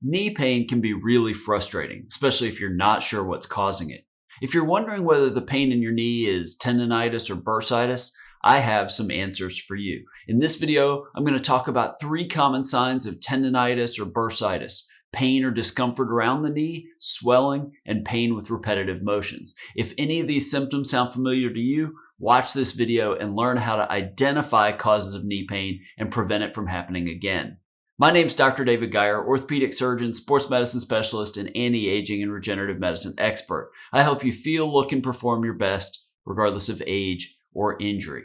Knee pain can be really frustrating, especially if you're not sure what's causing it. If you're wondering whether the pain in your knee is tendonitis or bursitis, I have some answers for you. In this video, I'm going to talk about 3 common signs of tendonitis or bursitis: pain or discomfort around the knee, swelling, and pain with repetitive motions. If any of these symptoms sound familiar to you, watch this video and learn how to identify causes of knee pain and prevent it from happening again. My name is Dr. David Geier, orthopedic surgeon, sports medicine specialist, and anti-aging and regenerative medicine expert. I help you feel, look, and perform your best regardless of age or injury.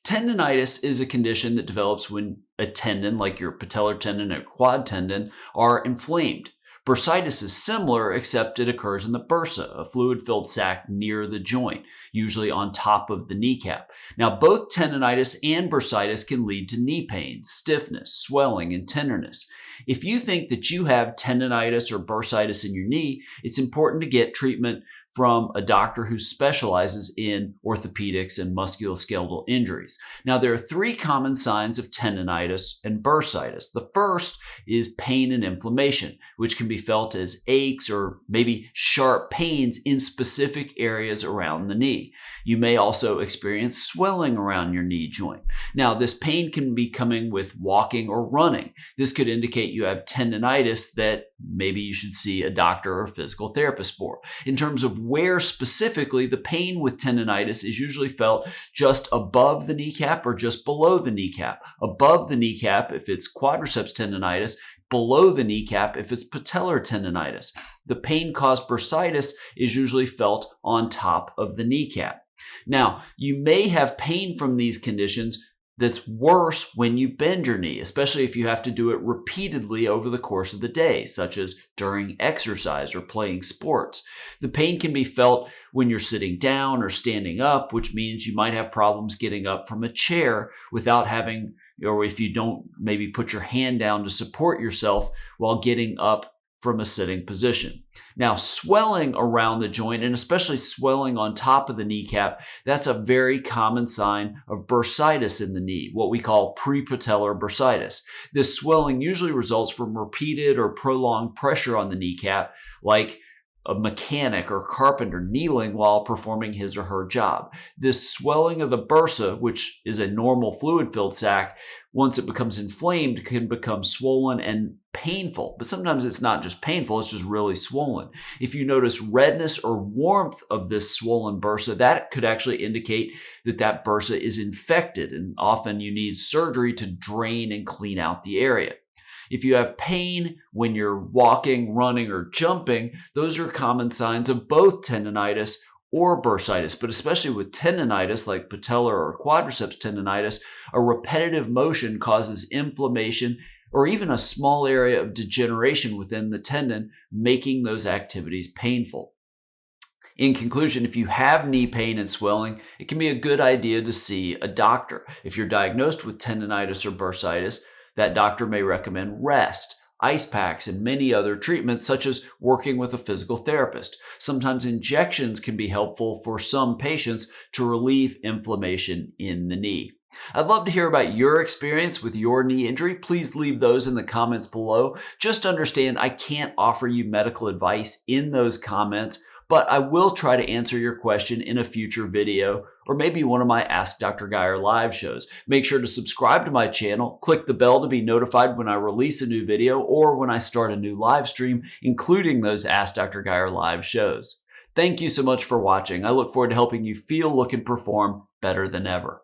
Tendonitis is a condition that develops when a tendon, like your patellar tendon or quad tendon, are inflamed. Bursitis is similar, except it occurs in the bursa, a fluid-filled sac near the joint, usually on top of the kneecap. Now, both tendonitis and bursitis can lead to knee pain, stiffness, swelling, and tenderness. If you think that you have tendonitis or bursitis in your knee, it's important to get treatment from a doctor who specializes in orthopedics and musculoskeletal injuries. Now, there are 3 common signs of tendonitis and bursitis. The first is pain and inflammation, which can be felt as aches or maybe sharp pains in specific areas around the knee. You may also experience swelling around your knee joint. Now, this pain can be coming with walking or running. This could indicate you have tendonitis that maybe you should see a doctor or physical therapist for. In terms of where specifically, the pain with tendonitis is usually felt just above the kneecap or just below the kneecap. Above the kneecap if it's quadriceps tendonitis, below the kneecap if it's patellar tendonitis. The pain-caused bursitis is usually felt on top of the kneecap. Now, you may have pain from these conditions that's worse when you bend your knee, especially if you have to do it repeatedly over the course of the day, such as during exercise or playing sports. The pain can be felt when you're sitting down or standing up, which means you might have problems getting up from a chair without having, or if you don't maybe put your hand down to support yourself while getting up from a sitting position. Now, swelling around the joint, and especially swelling on top of the kneecap, that's a very common sign of bursitis in the knee, what we call prepatellar bursitis. This swelling usually results from repeated or prolonged pressure on the kneecap, like a mechanic or carpenter kneeling while performing his or her job. This swelling of the bursa, which is a normal fluid-filled sac, once it becomes inflamed, can become swollen and painful. But sometimes it's not just painful, it's just really swollen. If you notice redness or warmth of this swollen bursa, that could actually indicate that that bursa is infected, and often you need surgery to drain and clean out the area. If you have pain when you're walking, running, or jumping, those are common signs of both tendonitis or bursitis. But especially with tendonitis, like patellar or quadriceps tendonitis, a repetitive motion causes inflammation or even a small area of degeneration within the tendon, making those activities painful. In conclusion, if you have knee pain and swelling, it can be a good idea to see a doctor. If you're diagnosed with tendonitis or bursitis, that doctor may recommend rest, ice packs, and many other treatments, such as working with a physical therapist. Sometimes injections can be helpful for some patients to relieve inflammation in the knee. I'd love to hear about your experience with your knee injury. Please leave those in the comments below. Just understand I can't offer you medical advice in those comments, but I will try to answer your question in a future video or maybe one of my Ask Dr. Geier live shows. Make sure to subscribe to my channel, click the bell to be notified when I release a new video or when I start a new live stream, including those Ask Dr. Geier live shows. Thank you so much for watching. I look forward to helping you feel, look, and perform better than ever.